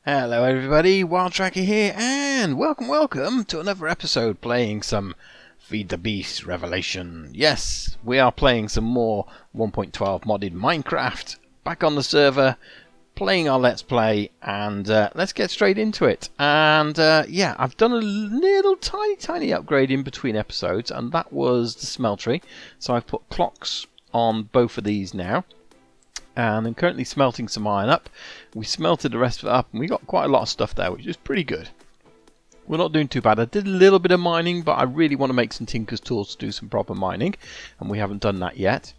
Hello everybody, Wild Tracker here, and welcome to another episode playing some Feed the Beast Revelation. Yes, we are playing some more 1.12 modded Minecraft, back on the server, playing our Let's Play, and let's get straight into it. And yeah, I've done a little tiny upgrade in between episodes, and that was the Smeltery. So I've put clocks on both of these now. And I'm currently smelting some iron up. We smelted the rest of it up and we got quite a lot of stuff there, which is pretty good. We're not doing too bad. I did a little bit of mining, but I really want to make some Tinker's tools to do some proper mining, and we haven't done that yet.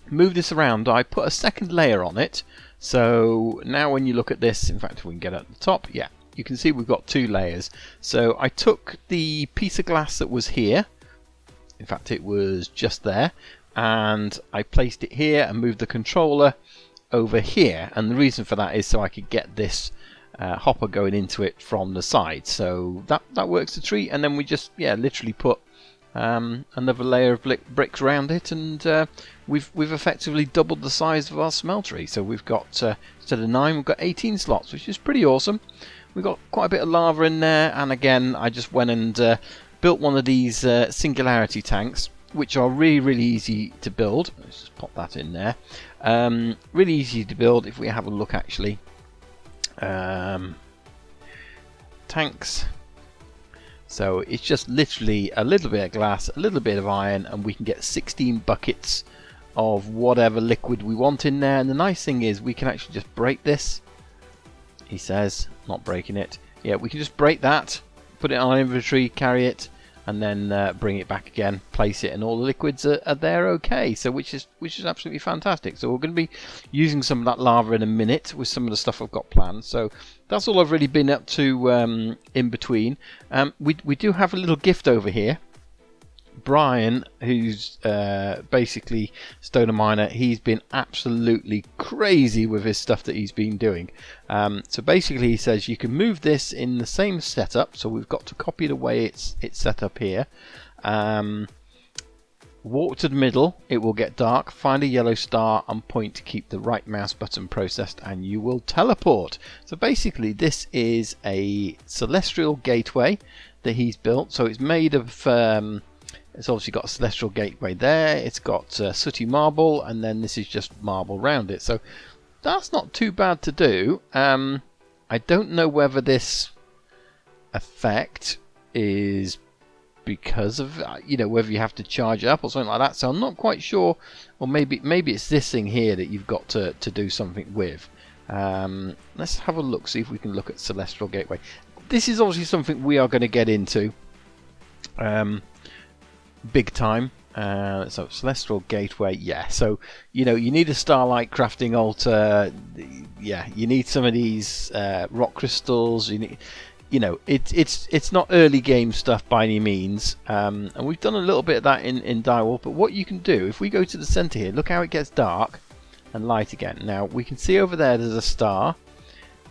Move this around. I put a second layer on it, so now when you look at this, in fact if we can get at the top, yeah, you can see we've got two layers. So I took the piece of glass that was here, in fact it was just there, and I placed it here and moved the controller over here, and the reason for that is so I could get this hopper going into it from the side. So that works a treat, and then we just literally put another layer of bricks around it, and we've effectively doubled the size of our smeltery. So we've got instead of 9 we've got 18 slots, which is pretty awesome. We've got quite a bit of lava in there, and again I just went and built one of these singularity tanks, which are really easy to build. Let's just pop that in there. Really easy to build if we have a look actually. Tanks. So it's just literally a little bit of glass, a little bit of iron, and we can get 16 buckets of whatever liquid we want in there. And the nice thing is we can actually just break this. He says, not breaking it. Yeah, we can just break that, put it on our inventory, carry it, and then bring it back again, place it, and all the liquids are there okay. So which is absolutely fantastic. So we're going to be using some of that lava in a minute with some of the stuff I've got planned. So that's all I've really been up to in between. We do have a little gift over here. Brian, who's basically Stoner Miner, he's been absolutely crazy with his stuff that he's been doing. So basically he says you can move this in the same setup, so we've got to copy the way it's set up here. Walk to the middle, it will get dark, find a yellow star and point to keep the right mouse button processed and you will teleport. So basically this is a celestial gateway that he's built. So it's made of it's obviously got a celestial gateway there, it's got sooty marble, and then this is just marble round it. So that's not too bad to do. I don't know whether this effect is because of, whether you have to charge it up or something like that. So I'm not quite sure. Or maybe it's this thing here that you've got to do something with. Let's have a look, see if we can look at celestial gateway. This is obviously something we are going to get into. Big time. So celestial gateway, yeah. So you need a starlight crafting altar. Yeah, you need some of these rock crystals. You need, it's not early game stuff by any means. And we've done a little bit of that in Direwolf. But what you can do, if we go to the center here, look how it gets dark and light again. Now we can see over there there's a star,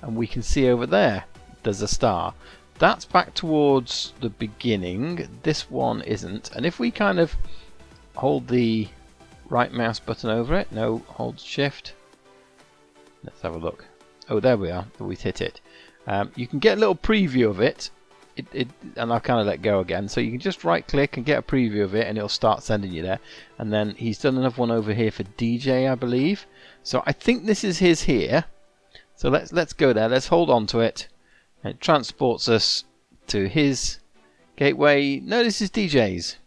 and we can see over there there's a star. That's back towards the beginning. This one isn't. And if we kind of hold the right mouse button over it, no, hold shift. Let's have a look. Oh, there we are. We've hit it. You can get a little preview of it. And I'll kind of let go again. So you can just right click and get a preview of it, and it'll start sending you there. And then he's done another one over here for DJ, I believe. So I think this is his here. So let's go there. Let's hold on to it. It transports us to his gateway. No, this is DJ's.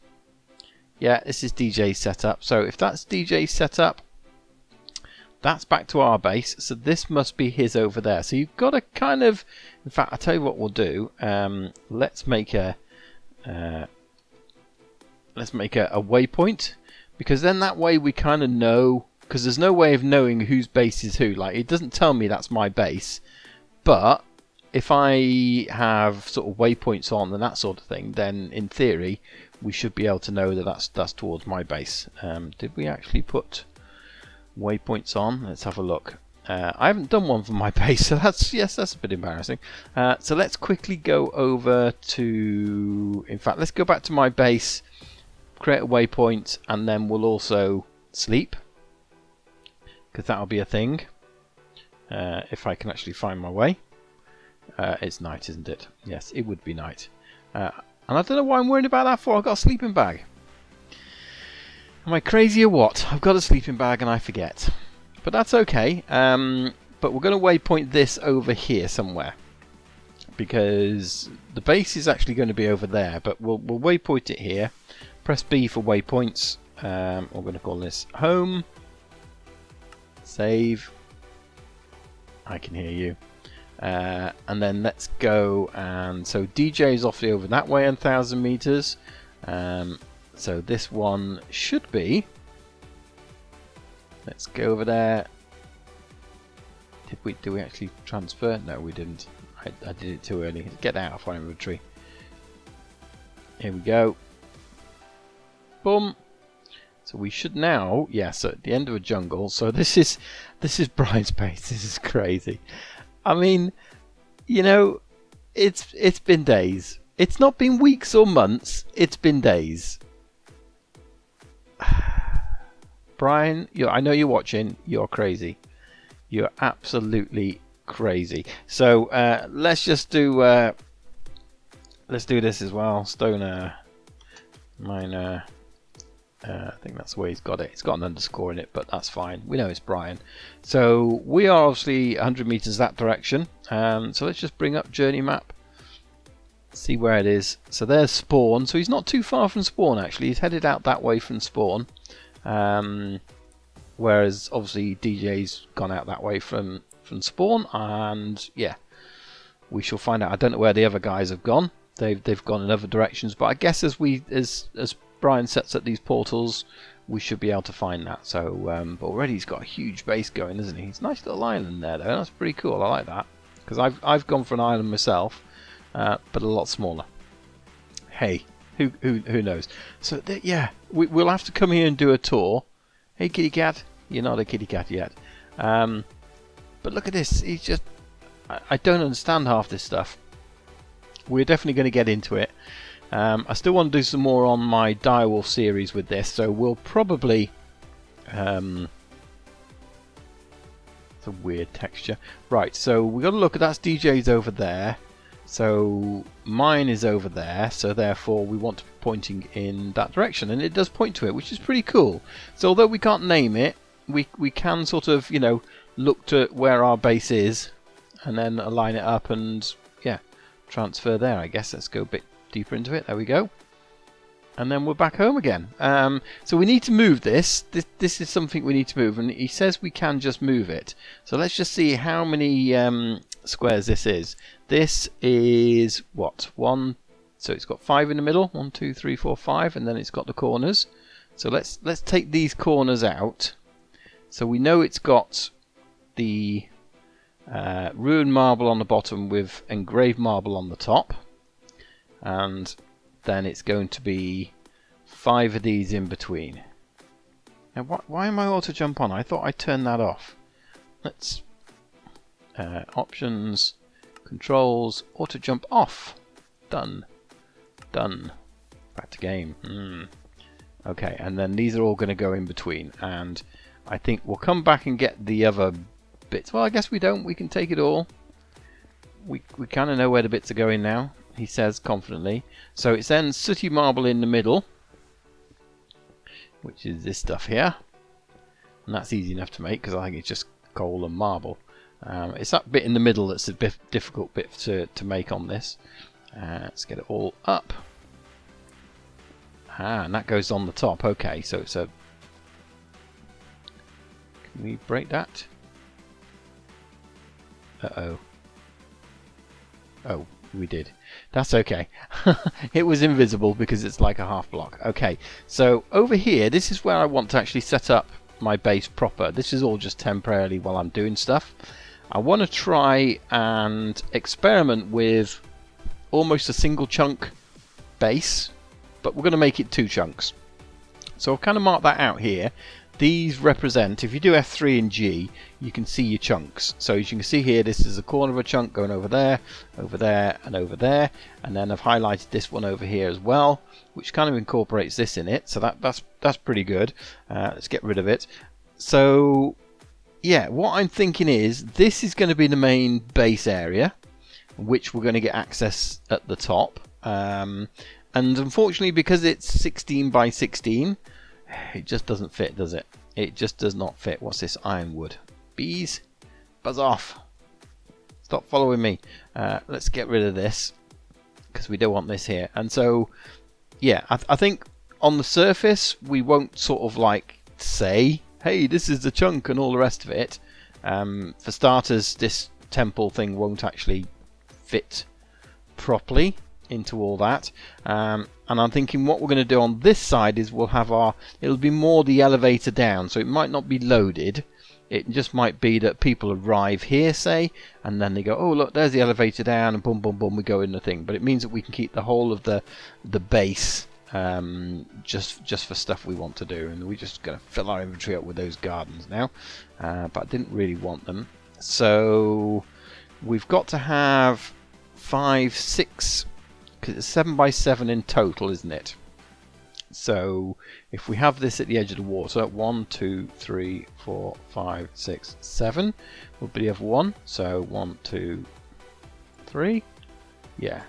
Yeah, this is DJ's setup. So if that's DJ's setup, that's back to our base. So this must be his over there. So you've got to kind of, in fact, I'll tell you what we'll do. Let's make a waypoint, because then that way we kind of know, because there's no way of knowing whose base is who. Like, it doesn't tell me that's my base, but if I have sort of waypoints on and that sort of thing, then in theory we should be able to know that that's towards my base. Did we actually put waypoints on? Let's have a look. I haven't done one for my base, so that's a bit embarrassing. So let's quickly go over to, in fact, let's go back to my base, create a waypoint, and then we'll also sleep, because that'll be a thing if I can actually find my way. It's night, isn't it? Yes, it would be night. And I don't know why I'm worried about that for. I've got a sleeping bag. Am I crazy or what? I've got a sleeping bag and I forget. But that's okay. But we're going to waypoint this over here somewhere, because the base is actually going to be over there. But we'll waypoint it here. Press B for waypoints. We're going to call this home. Save. I can hear you. And then let's go, and so DJ is obviously over that way 1,000 meters. So this one should be, let's go over there. Did we actually transfer? No, we didn't. I did it too early. Get out of my inventory. Here we go. Boom. So we should now, yes, at the end of a jungle. So this is Brian's base. This is crazy. I mean, you know, it's been days. It's not been weeks or months. It's been days. Brian, I know you're watching. You're crazy. You're absolutely crazy. So let's just do. Let's do this as well. Stoner, miner. I think that's the way he's got it. It's got an underscore in it, but that's fine. We know it's Brian. So we are obviously 100 meters that direction. So let's just bring up journey map. See where it is. So there's spawn. So he's not too far from spawn actually. He's headed out that way from spawn. Whereas obviously DJ's gone out that way from spawn. And yeah, we shall find out. I don't know where the other guys have gone. They've gone in other directions. But I guess as Brian sets up these portals, we should be able to find that. So, but already he's got a huge base going, isn't he? It's a nice little island there, though. That's pretty cool. I like that, because I've gone for an island myself, but a lot smaller. Hey, who knows? So yeah, we'll have to come here and do a tour. Hey, kitty cat, you're not a kitty cat yet. But look at this. He's just, I don't understand half this stuff. We're definitely going to get into it. I still want to do some more on my direwolf series with this, so we'll probably it's a weird texture. Right, so we've got to look at that's DJ's over there, so mine is over there, so therefore we want to be pointing in that direction, and it does point to it, which is pretty cool. So although we can't name it, we can sort of, you know, look to where our base is and then align it up and yeah, transfer there. I guess let's go a bit deeper into it. There we go. And then we're back home again. So we need to move this. This is something we need to move, and he says we can just move it. So let's just see how many squares this is. This is what? One. So it's got 5 in the middle. 1, 2, 3, 4, 5, and then it's got the corners. So let's take these corners out. So we know it's got the ruined marble on the bottom with engraved marble on the top. And then it's going to be 5 of these in between. Now, why am I auto jump on? I thought I turned that off. Let's options, controls, auto jump off. Done. Done. Back to game. Okay, and then these are all going to go in between. And I think we'll come back and get the other bits. Well, I guess we don't. We can take it all. We kind of know where the bits are going now, he says confidently. So it's then sooty marble in the middle, which is this stuff here, and that's easy enough to make because I think it's just coal and marble. It's that bit in the middle that's a difficult bit to make on this. Let's get it all up. And that goes on the top. Okay, so it's a, can we break that? Uh-oh. Oh, we did. That's okay. It was invisible because it's like a half block. Okay, so over here, this is where I want to actually set up my base proper. This is all just temporarily while I'm doing stuff. I want to try and experiment with almost a single chunk base, but we're going to make it 2 chunks. So I've kind of marked that out here. These represent, if you do F3 and G, you can see your chunks. So as you can see here, this is a corner of a chunk going over there, and over there. And then I've highlighted this one over here as well, which kind of incorporates this in it. So that's pretty good. Let's get rid of it. So yeah, what I'm thinking is this is going to be the main base area. which we're going to get access at the top. And unfortunately, because it's 16 by 16, it just doesn't fit, does it? It just does not fit. What's this? Ironwood. Bees, buzz off. Stop following me. Let's get rid of this, because we don't want this here. And so, yeah, I think on the surface, we won't sort of like say, hey, this is the chunk and all the rest of it. For starters, this temple thing won't actually fit properly into all that. And I'm thinking what we're going to do on this side is we'll have it'll be more the elevator down. So it might not be loaded. It just might be that people arrive here, say, and then they go, oh, look, there's the elevator down, and boom, boom, boom, we go in the thing. But it means that we can keep the whole of the base just for stuff we want to do. And we're just going to fill our inventory up with those gardens now. But I didn't really want them. So we've got to have 5, 6, because it's 7 by 7 in total, isn't it? So if we have this at the edge of the water, 1, 2, 3, 4, 5, 6, 7 will be the other one. So 1, 2, 3. Yeah.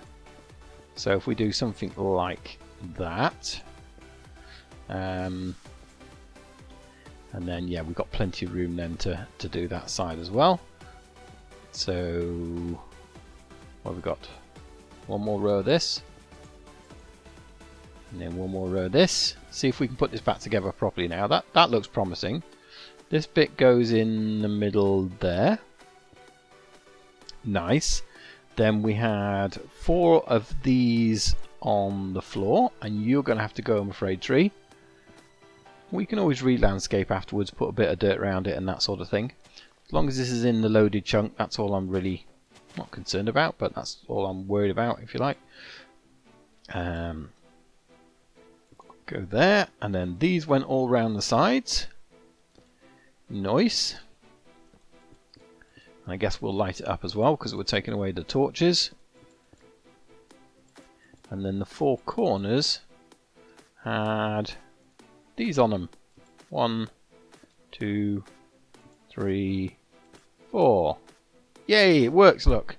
So if we do something like that, and then yeah, we've got plenty of room then to do that side as well. So what have we got? One more row of this. And then one more row of this. See if we can put this back together properly now. That looks promising. This bit goes in the middle there. Nice. Then we had 4 of these on the floor. And you're going to have to go, I'm afraid, tree. We can always re-landscape afterwards, put a bit of dirt around it and that sort of thing. As long as this is in the loaded chunk, that's all I'm really not concerned about. But that's all I'm worried about, if you like. Go there, and then these went all round the sides. Nice. And I guess we'll light it up as well, because we're taking away the torches. And then the 4 corners had these on them. 1, 2, 3, 4. Yay, it works, look.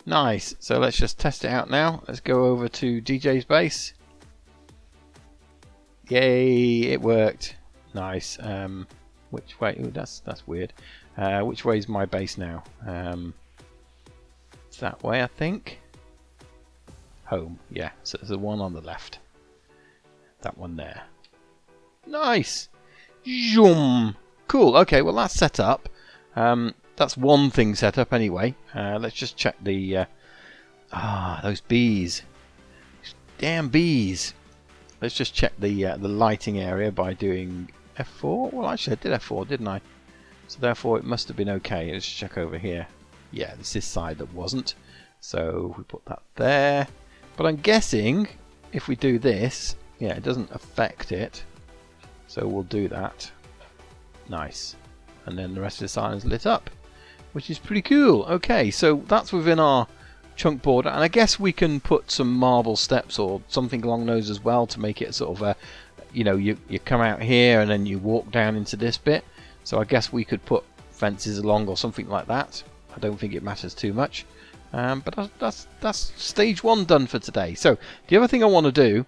Nice. So let's just test it out now. Let's go over to DJ's base. Yay, it worked. Nice. Which way? Ooh, that's weird. Which way is my base now? It's that way, I think. Home. Yeah. So there's the one on the left. That one there. Nice. Zoom. Cool. Okay. Well, that's set up. That's one thing set up anyway. Let's just check the. Those bees. Damn bees. Let's just check the lighting area by doing F4. Well, actually, I did F4, didn't I? So therefore, it must have been okay. Let's check over here. Yeah, it's this side that wasn't. So we put that there. But I'm guessing if we do this, yeah, it doesn't affect it. So we'll do that. Nice. And then the rest of the sign is lit up, which is pretty cool. Okay, so that's within our chunk border, and I guess we can put some marble steps or something along those as well to make it sort of a, you know, you come out here and then you walk down into this bit. So I guess we could put fences along or something like that. I don't think it matters too much. But that's stage 1 done for today. So the other thing I want to do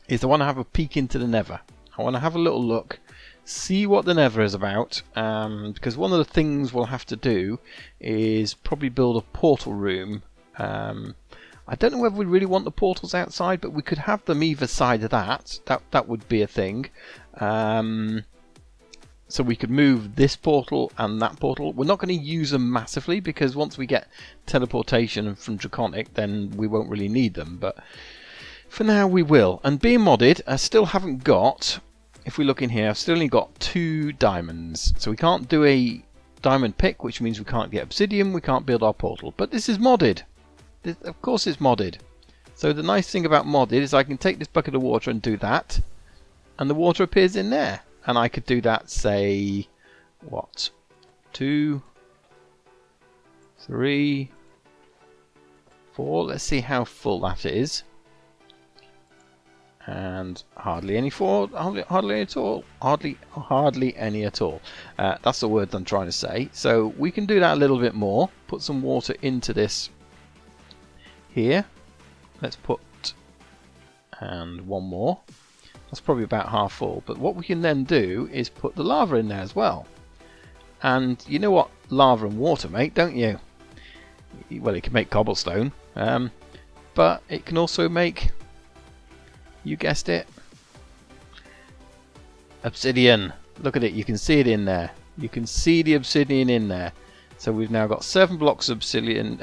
is I want to have a peek into the nether. I want to have a little look, see what the nether is about, because one of the things we'll have to do is probably build a portal room. I don't know whether we really want the portals outside, but we could have them either side of that. That would be a thing. So we could move this portal and that portal. We're not going to use them massively, because once we get teleportation from Draconic, then we won't really need them. But for now we will. And being modded, I still haven't got, if we look in here, I've still only got 2 diamonds. So we can't do a diamond pick, which means we can't get obsidian, we can't build our portal. But this is modded. Of course it's modded. So the nice thing about modded is I can take this bucket of water and do that, and the water appears in there. And I could do that, say, what? 2, 3, 4. Let's see how full that is. And hardly any hardly at all. Hardly any at all. That's the word I'm trying to say. So we can do that a little bit more. Put some water into this here. Let's put, and one more. That's probably about half full. But what we can then do is put the lava in there as well. And you know what lava and water make, don't you? Well, it can make cobblestone, but it can also make, you guessed it, obsidian. Look at it, you can see it in there. You can see the obsidian in there. So we've now got 7 blocks of obsidian,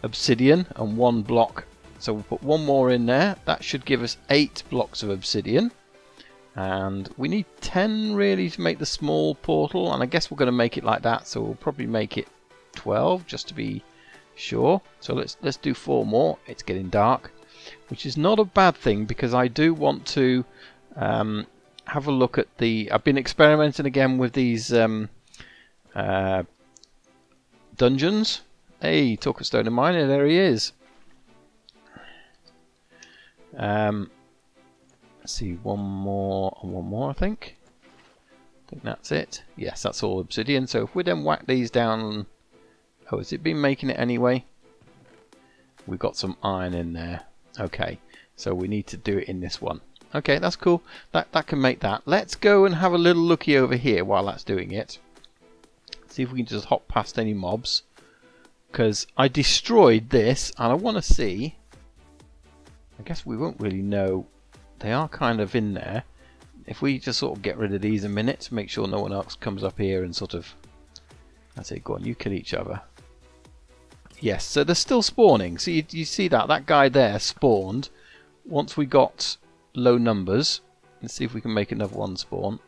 and 1 block. So we'll put 1 more in there. That should give us 8 blocks of obsidian. And we need 10 really to make the small portal, and I guess we're going to make it like that, so we'll probably make it 12 just to be sure. So let's do 4 more. It's getting dark, which is not a bad thing because I do want to have a look at the... I've been experimenting again with these dungeons. Hey, took a stone of mine, there he is. Let's see, one more and 1 more, I think that's it. Yes, that's all obsidian. So if we then whack these down... Oh, has it been making it anyway? We've got some iron in there. Okay, so we need to do it in this one. Okay, that's cool. That can make that. Let's go and have a little looky over here while that's doing it. See if we can just hop past any mobs. Because I destroyed this, and I want to see... I guess we won't really know. They are kind of in there. If we just sort of get rid of these a minute, make sure no one else comes up here and sort of... That's it, go on, you kill each other. Yes, so they're still spawning. So you see that? That guy there spawned. Once we got low numbers, let's see if we can make another one spawn.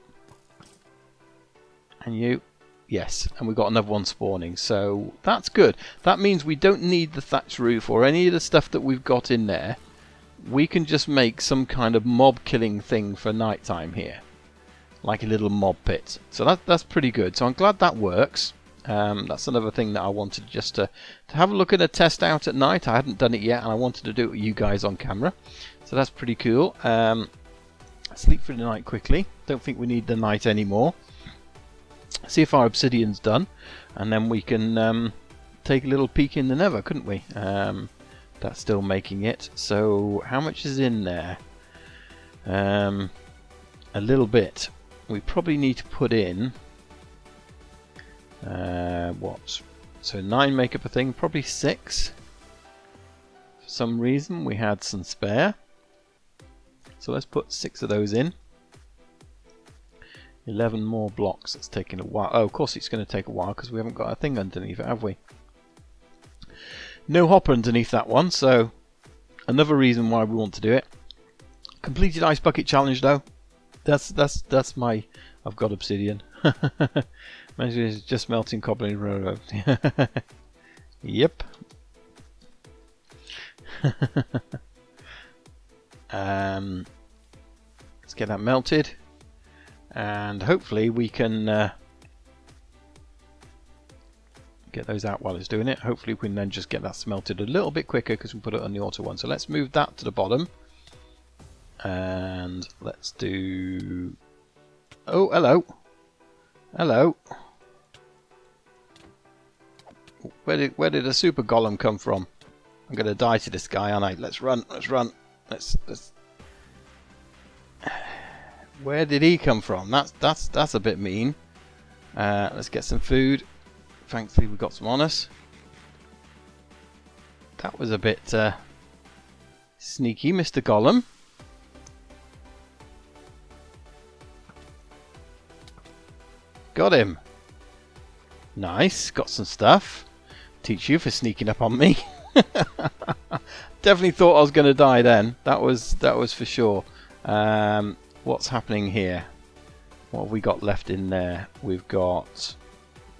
And you... Yes, and we've got another one spawning. So that's good. That means we don't need the thatch roof or any of the stuff that we've got in there. We can just make some kind of mob killing thing for nighttime here, like a little mob pit. So that's pretty good. So I'm glad that works. That's another thing that I wanted just to have a look at, a test out at night. I hadn't done it yet, and I wanted to do it with you guys on camera. So that's pretty cool. Sleep for the night quickly. Don't think we need the night anymore. See if our obsidian's done, and then we can take a little peek in the nether, couldn't we? That's still making it. So how much is in there? A little bit. We probably need to put in what? So 9 make up a thing, probably 6. For some reason we had some spare. So let's put 6 of those in. 11 more blocks. It's taking a while. Oh, of course it's going to take a while because we haven't got a thing underneath it, have we? No hopper underneath that one, so another reason why we want to do it. Completed ice bucket challenge though. That's my... I've got obsidian. It's just melting cobble in road. Yep. Let's get that melted, and hopefully we can get those out while it's doing it. Hopefully we can then just get that smelted a little bit quicker because we put it on the auto one. So let's move that to the bottom, and let's do... Oh, hello. Hello. Where did a super golem come from? I'm going to die to this guy, aren't I? Let's run. Let's run. Let's. Where did he come from? That's a bit mean. Let's get some food. Thankfully we got some on us. That was a bit sneaky, Mr. Golem. Got him. Nice. Got some stuff. Teach you for sneaking up on me. Definitely thought I was going to die then. That was for sure. What's happening here? What have we got left in there? We've got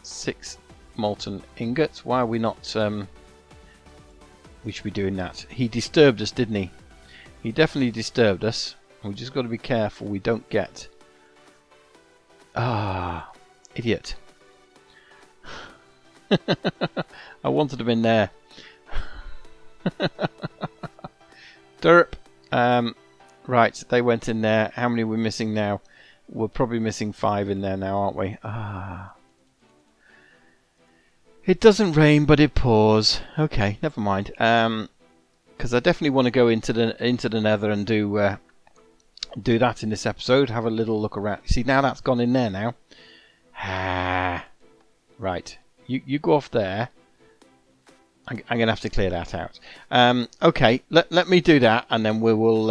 6 molten ingots. Why are we not... we should be doing that. He disturbed us, didn't he? He definitely disturbed us. We just got to be careful we don't get... Ah, idiot. I wanted him in there. Derp. Right, they went in there. How many are we missing now? We're probably missing 5 in there now, aren't we? Ah. It doesn't rain, but it pours. Okay, never mind. Because I definitely want to go into the nether and do that in this episode. Have a little look around. See, now that's gone in there now. Right, you go off there. I'm going to have to clear that out. Okay, let me do that, and then we will...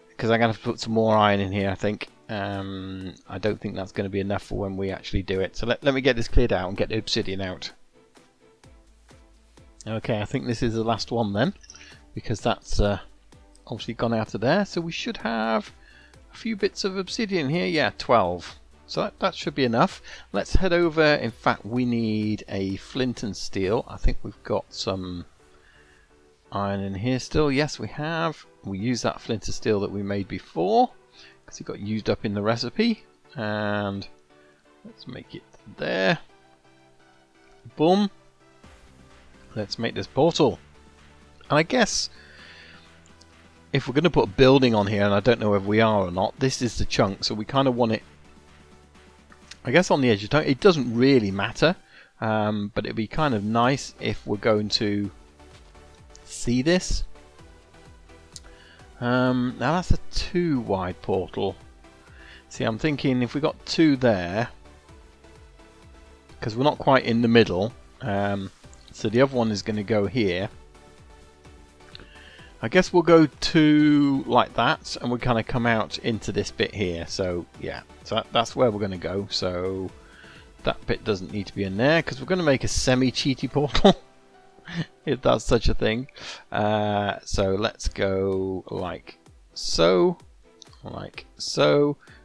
because I'm going to have to put some more iron in here, I think. I don't think that's going to be enough for when we actually do it. So let me get this cleared out and get the obsidian out. Okay, I think this is the last one then, because that's obviously gone out of there. So we should have a few bits of obsidian here. Yeah, 12. So that should be enough. Let's head over. In fact, we need a flint and steel. I think we've got some iron in here still. Yes, we have. We use that flint and steel that we made before, because it got used up in the recipe. And let's make it there. Boom. Let's make this portal. And I guess if we're going to put a building on here, and I don't know if we are or not, this is the chunk, so we kind of want it, I guess, on the edge of town. It doesn't really matter, but it'd be kind of nice if we're going to see this. Now that's a 2 wide portal. See, I'm thinking if we got 2 there, because we're not quite in the middle, so the other one is going to go here. I guess we'll go 2 like that, and we'll kind of come out into this bit here. So yeah, so that's where we're going to go. So that bit doesn't need to be in there, because we're going to make a semi-cheaty portal. If that's such a thing. So let's go like so,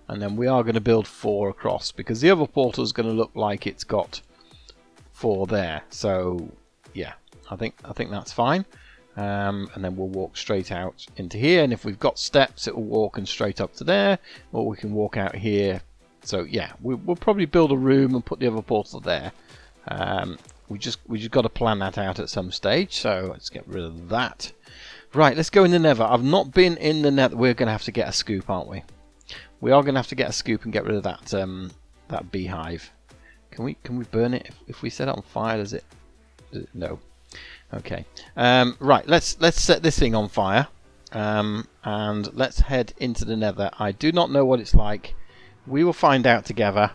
and then we are going to build 4 across, because the other portal is going to look like it's got 4 there. So yeah, I think that's fine. And then we'll walk straight out into here, and if we've got steps, it will walk and straight up to there, or we can walk out here. So yeah, we'll probably build a room and put the other portal there. We just got to plan that out at some stage. So let's get rid of that. Right, let's go in the nether. I've not been in the nether. We're going to have to get a scoop, aren't we? We are going to have to get a scoop and get rid of that beehive. Can we burn it? If we set it on fire, does it? No. Okay. Right, let's set this thing on fire. And let's head into the nether. I do not know what it's like. We will find out together.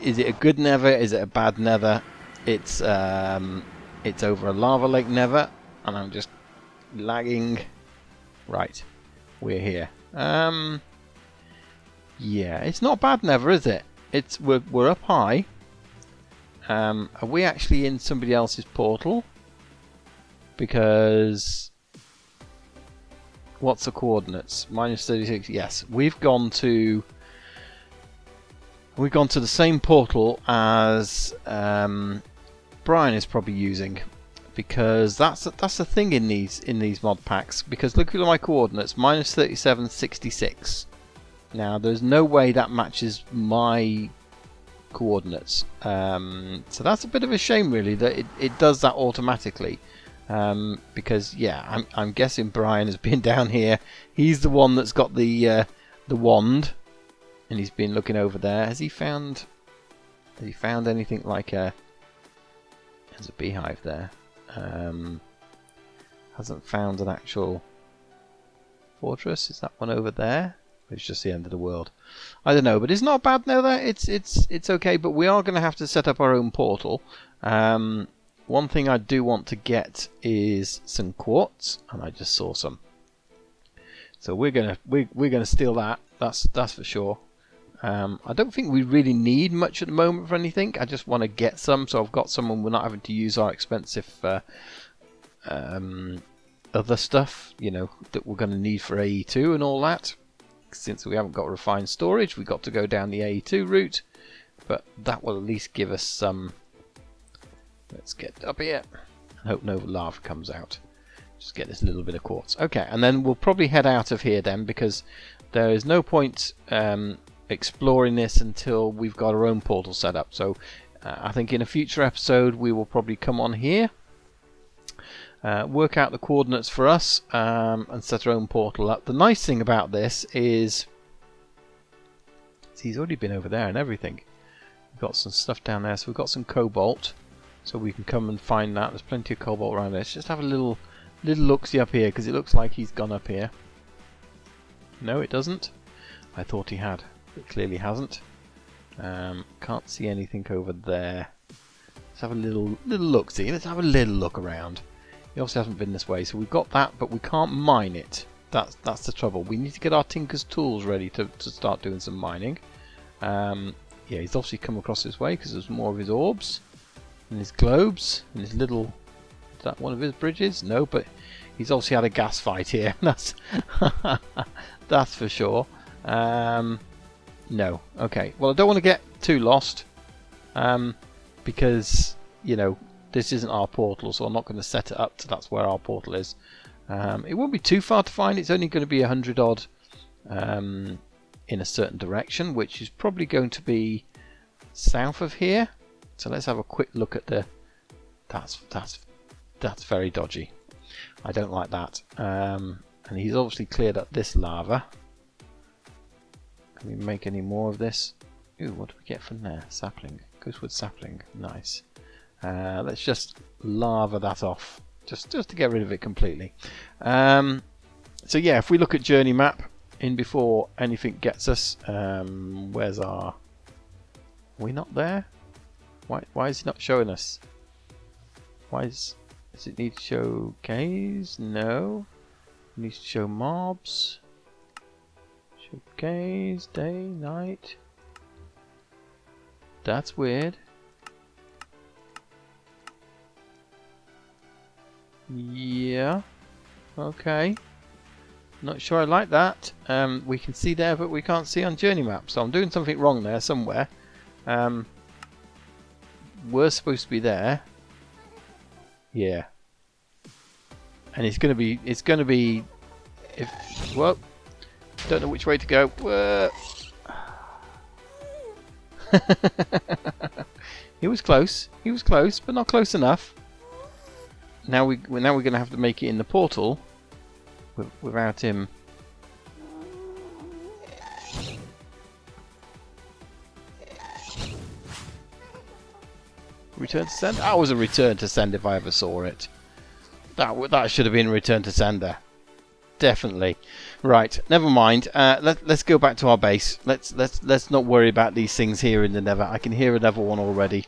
Is it a good nether? Is it a bad nether? It's over a lava lake nether, and I'm just lagging. Right, we're here. Yeah, it's not bad nether, is it? We're up high. Are we actually in somebody else's portal? Because what's the coordinates? -36. Yes, we've gone to the same portal as Brian is probably using, because that's the thing in these mod packs. Because look at my coordinates, -37, 66. Now there's no way that matches my coordinates, so that's a bit of a shame, really, that it does that automatically. Because yeah, I'm guessing Brian has been down here. He's the one that's got the wand, and he's been looking over there. Has he found anything like a? There's a beehive there. Hasn't found an actual fortress. Is that one over there? It's just the end of the world. I don't know, but it's not bad now. That it's okay. But we are going to have to set up our own portal. One thing I do want to get is some quartz, and I just saw some. So we're gonna steal that. That's for sure. I don't think we really need much at the moment for anything. I just want to get some, so I've got some, and we're not having to use our expensive other stuff, you know, that we're going to need for AE2 and all that. Since we haven't got refined storage, we've got to go down the AE2 route, but that will at least give us some. Let's get up here and hope no lava comes out. Just get this little bit of quartz. Okay, and then we'll probably head out of here then, because there is no point exploring this until we've got our own portal set up. So I think in a future episode we will probably come on here, work out the coordinates for us, and set our own portal up. The nice thing about this is he's already been over there and everything. We've got some stuff down there, so we've got some cobalt. so we can come and find that. There's plenty of cobalt around there. Let's just have a little look-see up here, because it looks like he's gone up here. No, it doesn't. I thought he had, but clearly hasn't. Can't see anything over there. Let's have a little look-see. Let's have a little look around. He obviously hasn't been this way, so we've got that, but we can't mine it. That's the trouble. We need to get our Tinker's tools ready to start doing some mining. Yeah, he's obviously come across this way because there's more of his orbs and his globes and his little... Is that one of his bridges? No, but he's obviously had a gas fight here. That's that's for sure. No. Okay. Well, I don't want to get too lost because, you know, this isn't our portal, so I'm not going to set it up to that's where our portal is. It won't be too far to find. It's only going to be 100 odd in a certain direction, which is probably going to be south of here. So let's have a quick look at the... That's very dodgy. I don't like that. And he's obviously cleared up this lava. Can we make any more of this? Ooh, what do we get from there? Sapling. Ghostwood sapling. Nice. Let's just lava that off. Just to get rid of it completely. So yeah, if we look at journey map in before anything gets us, where's our... Are we not there? Why is it not showing us? Does it need to show caves? No. It needs to show mobs. Show caves, day, night. That's weird. Yeah. Okay. Not sure I like that. We can see there, but we can't see on journey map. So I'm doing something wrong there somewhere. We're supposed to be there. Yeah. And it's gonna be. If well, don't know which way to go. He was close. He was close, but not close enough. Now we're going to have to make it in the portal without him. Return to send? That was a return to send if I ever saw it. That should have been a return to sender. Definitely. Right, never mind. Let's go back to our base. Let's not worry about these things here in the Nether. I can hear another one already,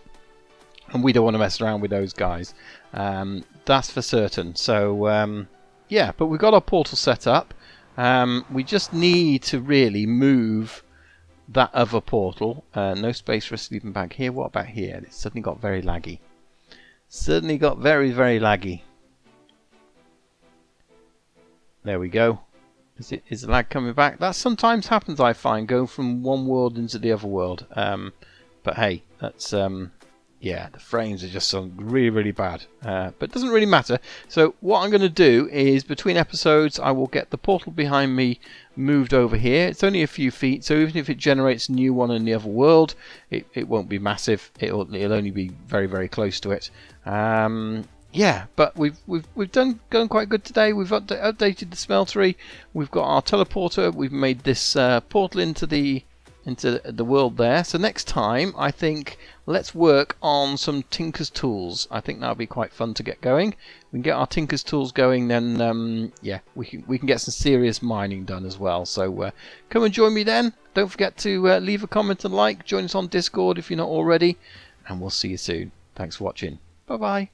and we don't want to mess around with those guys. That's for certain. So yeah, but we've got our portal set up. We just need to really move that other portal. No space for a sleeping bag here. What about here? It's suddenly got very laggy. Suddenly got very, very laggy. There we go. Is the lag coming back? That sometimes happens, I find, going from one world into the other world. But hey, that's yeah, the frames are just so really, really bad. But it doesn't really matter. So what I'm going to do is, between episodes, I will get the portal behind me moved over here. It's only a few feet, so even if it generates a new one in the other world, it won't be massive. It'll only be very, very close to it. Yeah, but we've done quite good today. We've updated the Smeltery. We've got our teleporter. We've made this portal into the world there. So next time, I think let's work on some Tinker's tools. I think that'll be quite fun to get going. We can get our Tinker's tools going, then yeah, we can get some serious mining done as well. So come and join me then. Don't forget to leave a comment and like. Join us on Discord if you're not already, and we'll see you soon. Thanks for watching. Bye bye.